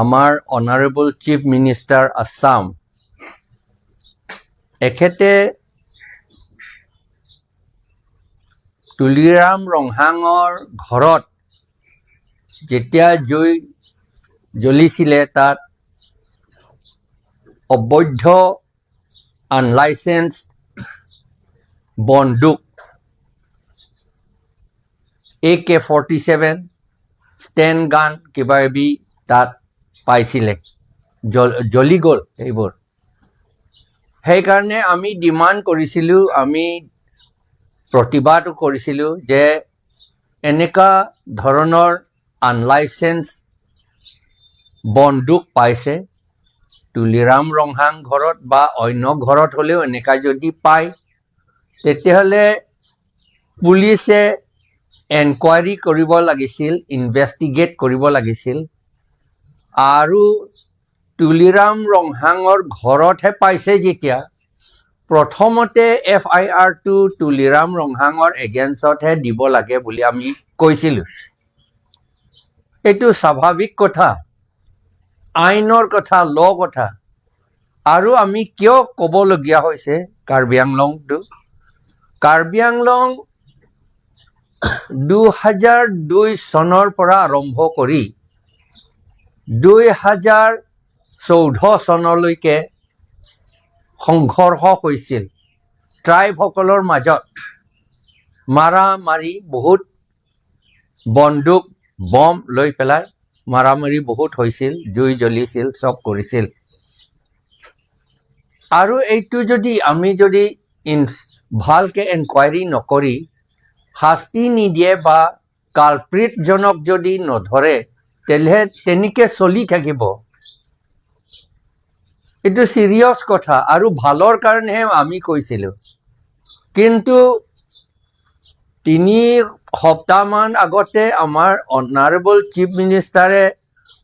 আমাৰ honourable chief minister Assam এখেতে তুলিৰাম ৰংহাঙৰ ঘৰত যেতিয়া জুই জ্বলিছিলে তাত অবৈধ আনলাইসেন্সড বন্দুক AK-47 ষ্টেন গান কিবা কিবি তাত পাইছিলে জ্বলি গ'ল এইবোৰ সেইকাৰণে আমি ডিমাণ্ড কৰিছিলোঁ আমি প্ৰতিবাদো কৰিছিলোঁ যে এনেকা ধৰণৰ আনলাইসেন্স বন্দুক পাইছে তুলিৰাম ৰংহাং ঘৰত বা অন্য ঘৰত হ'লেও এনেকা যদি পায় তেতিয়াহ'লে পুলিচে এনকুৱাৰী কৰিব লাগিছিল ইনভেষ্টিগেট কৰিব লাগিছিল আৰু তুলিৰাম ৰংহাঙৰ ঘৰতহে পাইছে যেতিয়া প্ৰথমতে FIR টো তুলিৰাম ৰংহাঙৰ এগেইনষ্টতহে দিব লাগে বুলি আমি কৈছিলোঁ এইটো স্বাভাৱিক কথা আইনৰ কথা ল কথা আৰু আমি কিয় ক'বলগীয়া হৈছে কাৰ্বি আংলংটো কাৰ্বি আংলং 2002 চনৰ পৰা আৰম্ভ কৰি 2014 চনলৈকে সংঘৰ্ষ হৈছিল ট্ৰাইবসকলৰ মাজত মাৰামাৰি বহুত বন্দুক বম লৈ পেলাই মাৰামাৰি বহুত হৈছিল জুই জ্বলিছিল সব কৰিছিল আৰু এইটো যদি আমি যদি ভালকে এনকুৱাৰী নকৰি শাস্তি নিদিয়ে বা কালপ্ৰিটজনক যদি নধৰে তেনেকে চলি থাকিব এইটো সিৰিয়াছ কথা আৰু ভালৰ কাৰণেহে আমি কৈছিলোঁ কিন্তু 3 সপ্তাহমান আগতে আমাৰ অনাৰেবল চিফ মিনিষ্টাৰে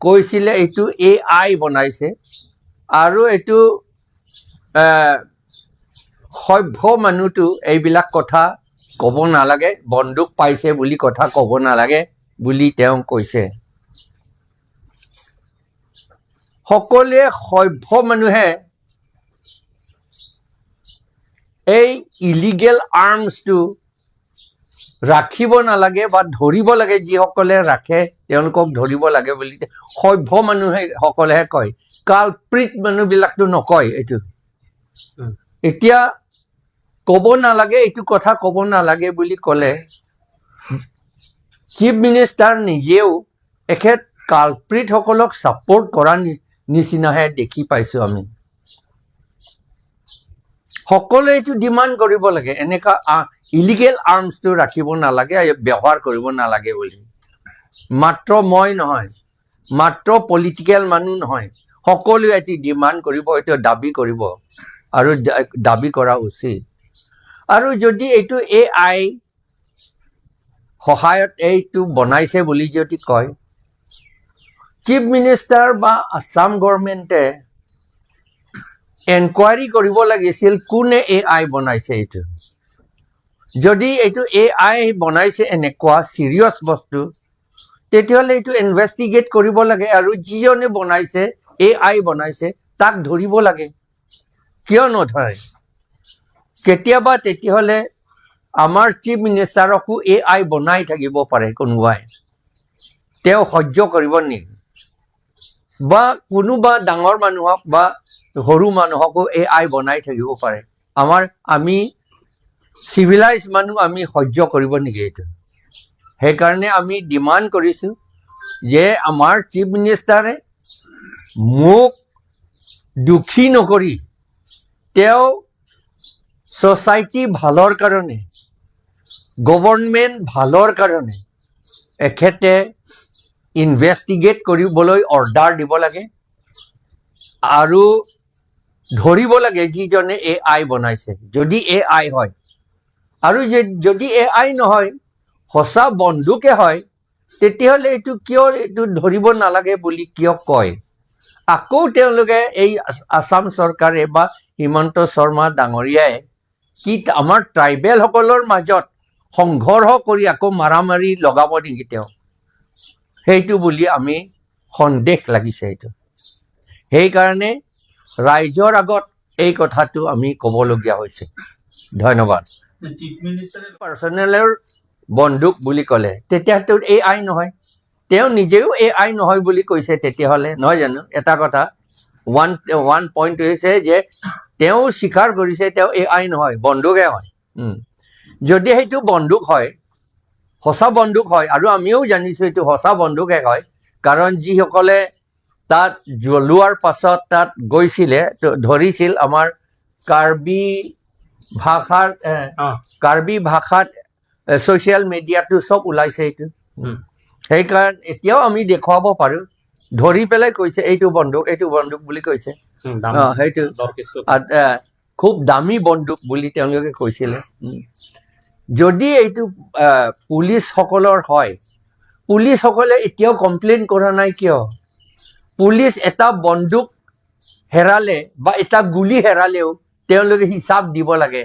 কৈছিলে এইটো AI বনাইছে আৰু এইটো সভ্য মানুহটো এইবিলাক কথা ক'ব নালাগে বন্দুক পাইছে বুলি কথা ক'ব নালাগে বুলি তেওঁ কৈছে সকলোৱে সভ্য মানুহে এই ইলিগেল আৰ্মছটো ৰাখিব নালাগে বা ধৰিব লাগে যিসকলে ৰাখে তেওঁলোকক ধৰিব লাগে বুলি সভ্য মানুহে সকলেহে কয় কালপ্ৰিট মানুহবিলাকতো নকয় এইটো এতিয়া ক'ব নালাগে এইটো কথা ক'ব নালাগে বুলি ক'লে চিফ মিনিষ্টাৰ নিজেও এখেত কালপ্ৰিট সকলক ছাপোৰ্ট কৰা নিচিনাহে দেখি পাইছো আমি সকলোৱে এইটো ডিমাণ্ড কৰিব লাগে এনেকা ইলিগেল আৰ্মছটো ৰাখিব নালাগে ব্যৱহাৰ কৰিব নালাগে বুলি মাত্ৰ মই নহয় মাত্ৰ পলিটিকেল মানুহ নহয় সকলোৱে এটি ডিমাণ্ড কৰিব এইটো দাবী কৰিব আৰু দাবী কৰা উচিত আৰু যদি এইটো AI সহায়ত এইটো বনাইছে বুলি যদি কয় চিফ মিনিষ্টাৰ বা আসাম গভৰ্ণমেণ্টে এনকুৱাৰী কৰিব লাগিছিল কোনে AI বনাইছে এইটো যদি এইটো AI বনাইছে এনেকুৱা সিৰিয়াছ বস্তু তেতিয়াহ'লে এইটো ইনভেষ্টিগেট কৰিব লাগে আৰু যিজনে বনাইছে AI বনাইছে তাক ধৰিব লাগে কিয় নধৰে কেতিয়াবা তেতিয়াহ'লে আমাৰ চিফ মিনিষ্টাৰকো AI বনাই থাকিব পাৰে কোনোবাই তেওঁ সহ্য কৰিব নেকি বা কোনোবা ডাঙৰ মানুহক বা সৰু মানুহকো AI বনাই থাকিব পাৰে আমি চিভিলাইজ মানুহ আমি সহ্য কৰিব নেকি এইটো সেইকাৰণে আমি ডিমাণ্ড কৰিছোঁ যে আমাৰ চিফ মিনিষ্টাৰে মোক দুখী নকৰি তেওঁ সোসাইটি ভালৰ কাৰণে গভৰ্ণমেণ্ট ভালৰ কাৰণে এখেতে ইনভেষ্টিগেট কৰিবলৈ অৰ্ডাৰ দিব লাগে আৰু ধৰিব লাগে যিজনে AI বনাইছে যদি AI হয় আৰু যদি AI নহয় সঁচা বন্দুকে হয় তেতিয়াহ'লে এইটো কিয় এইটো ধৰিব নালাগে বুলি কিয় কয় আকৌ তেওঁলোকে এই আসাম চৰকাৰে বা হিমন্ত শৰ্মা ডাঙৰীয়াই কি আমাৰ ট্ৰাইবেল সকলৰ মাজত সংঘৰ্ষ কৰি আকৌ মাৰামাৰি লগাব নেকি তেওঁ সেইটো বুলি আমি সন্দেহ লাগিছে এইটো সেইকাৰণে ৰাইজৰ আগত এই কথাটো আমি ক'বলগীয়া হৈছে ধন্যবাদ পাৰ্চনেলৰ বন্দুক বুলি ক'লে তেতিয়াতো AI নহয় তেওঁ নিজেও AI নহয় বুলি কৈছে তেতিয়াহ'লে নহয় জানো এটা কথা ওৱান পইণ্ট হৈছে যে তেওঁ স্বীকাৰ কৰিছে তেওঁ AI নহয় বন্দুকহে হয় যদি সেইটো বন্দুক হয় সঁচা বন্দুক হয় আৰু আমিও জানিছোঁ এইটো সঁচা বন্দুকহে হয় কাৰণ যিসকলে তাত জ্বলোৱাৰ পাছত তাত গৈছিলে ধৰিছিল আমাৰ কাৰ্বি ভাষাত ছ'চিয়েল মিডিয়াটো চব ওলাইছে এইটো সেইকাৰণে এতিয়াও আমি দেখুৱাব পাৰোঁ ধৰি পেলাই কৈছে এইটো বন্দুক বুলি কৈছে সেইটো খুব দামী বন্দুক বুলি তেওঁলোকে কৈছিলে যদি এইটো পুলিচসকলৰ হয় পুলিচসকলে এতিয়াও কমপ্লেইন কৰা নাই কিয় পুলিচ এটা বন্দুক হেৰালে বা এটা গুলি হেৰালেও তেওঁলোকে হিচাপ দিব লাগে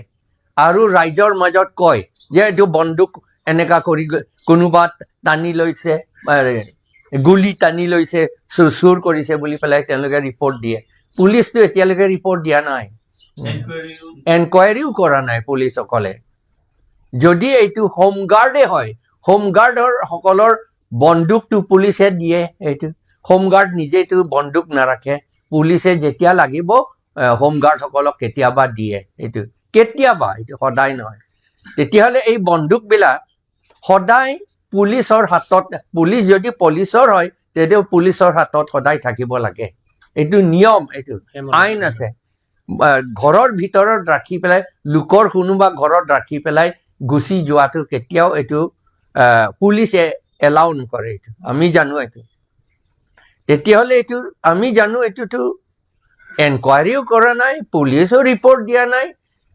আৰু ৰাইজৰ মাজত কয় যে এইটো বন্দুক এনেকা কৰি কোনোবা টানি লৈছে গুলি টানি লৈছে চুৰ কৰিছে বুলি পেলাই তেওঁলোকে ৰিপৰ্ট দিয়ে পুলিচটো এতিয়ালৈকে ৰিপৰ্ট দিয়া নাই এনকুৱাৰীও কৰা নাই পুলিচসকলে যদি এইটো হোমগাৰ্ডে হয় হোমগাৰ্ডৰ সকলৰ বন্দুকটো পুলিচে দিয়ে এইটো হোমগাৰ্ড নিজেইটো বন্দুক নাৰাখে পুলিচে যেতিয়া লাগিব হোমগাৰ্ডসকলক কেতিয়াবা দিয়ে এইটো কেতিয়াবা এইটো সদায় নহয় তেতিয়াহ'লে এই বন্দুকবিলাক সদায় পুলিচৰ হাতত পুলিচ যদি পুলিচৰ হয় তেতিয়া পুলিচৰ হাতত সদায় থাকিব লাগে এইটো নিয়ম এইটো আইন আছে ঘৰৰ ভিতৰত ৰাখি পেলাই লোকৰ কোনোবা ঘৰত ৰাখি পেলাই গুচি যোৱাটো কেতিয়াও এইটো পুলিচে এলাউ নকৰে এইটো আমি জানো এইটো তেতিয়াহ'লে এইটো আমি জানো এইটোতো এনকুৱাৰীও কৰা নাই পুলিচেও ৰিপৰ্ট দিয়া নাই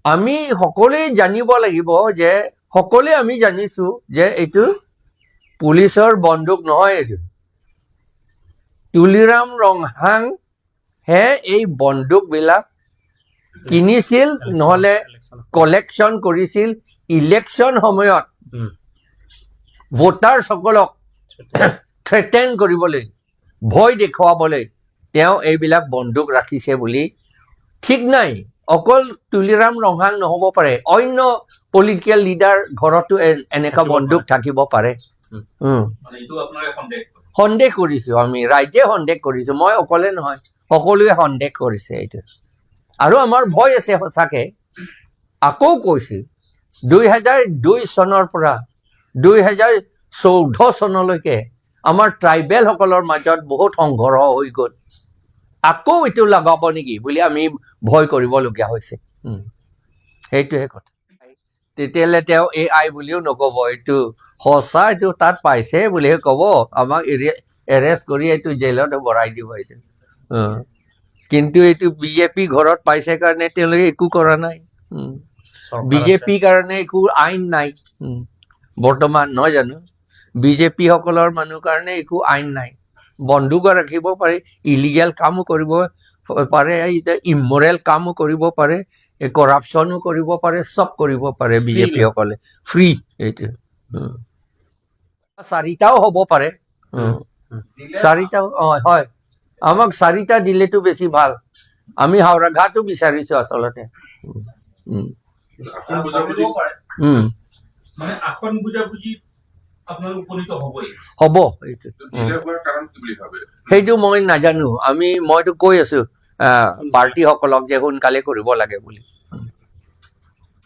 আমি সকলোৱে জানিব লাগিব যে সকলোৱে আমি জানিছোঁ যে এইটো পুলিচৰ বন্দুক নহয় এইটো তুলিৰাম ৰংহাং হে এই বন্দুকবিলাক কিনিছিল নহ'লে কালেকশ্যন কৰিছিল ইলেকশ্যন সময়ত ভোটাৰসকলক থ্ৰেটেন কৰিবলৈ ভয় দেখুৱাবলৈ তেওঁ এইবিলাক বন্দুক ৰাখিছে বুলি ঠিক নাই অকল তুলিৰাম ৰংহাং নহ'ব পাৰে অন্য পলিটিকেল লিডাৰ ঘৰতো এনেকুৱা বন্দুক থাকিব পাৰে সন্দেহ কৰিছোঁ আমি ৰাইজে সন্দেহ কৰিছোঁ মই অকলে নহয় সকলোৱে সন্দেহ কৰিছে এইটো আৰু আমাৰ ভয় আছে সঁচাকৈ আকৌ কৈছোঁ 2002 চনৰ পৰা 2014 চনলৈকে আমাৰ ট্ৰাইবেলসকলৰ মাজত বহুত সংঘৰ্ষ হৈ গ'ল আকৌ এইটো লগাব নেকি বুলি আমি ভয় কৰিবলগীয়া হৈছে সেইটোহে কথা তেতিয়াহ'লে তেওঁ AI বুলিও নক'ব এইটো সঁচা এইটো তাত পাইছে বুলিহে ক'ব আমাক এৰেষ্ট কৰি এইটো জেলত ভৰাই দিব এইটো কিন্তু এইটো বিজেপি ঘৰত পাইছে কাৰণে তেওঁলোকে একো কৰা নাই বিজেপিৰ কাৰণে একো আইন নাই বৰ্তমান নহয় জানো বিজেপি সকলৰ মানুহ কাৰণে একো আইন নাই বন্দুক ৰাখিব পাৰে ইলিগেল কামো কৰিব পাৰে ইমৰেল কামো কৰিব পাৰে কৰাপশ্যনো কৰিব পাৰে চব কৰিব পাৰে বিজেপি সকলে ফ্ৰী এইটো 4টাও হ'ব পাৰে 4টাও হয় আমাক 4টা দিলেতো বেছি ভাল আমি হাওৰাঘাটো বিচাৰিছোঁ আচলতে হ'ব সেইটো মই নাজানো মইতো কৈ আছো পাৰ্টীসকলক যে সোনকালে কৰিব লাগে বুলি